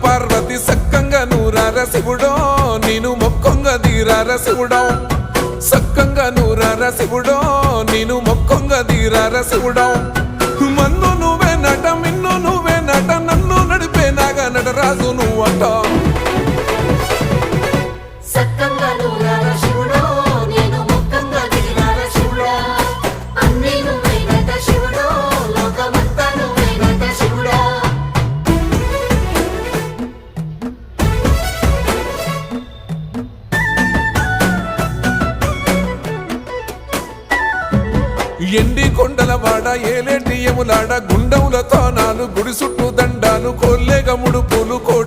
పార్వతి సక్కంగా నూరార శివుడో నేను మొక్కంగా తీరార శివుడో సక్కంగా నూరార శివుడో నేను మొక్కంగా తీరార శివుడో మన్ను నువ్వే నట మిన్ను నువ్వే నట నన్ను నడిపే నాగా నటరాజు నువ్వట ఎండి కొండల వాడ ఏలేటి యములాడ గుండములతో నాలు గుడి చుట్టూ దండాలు కోల్లేగముడు పూలు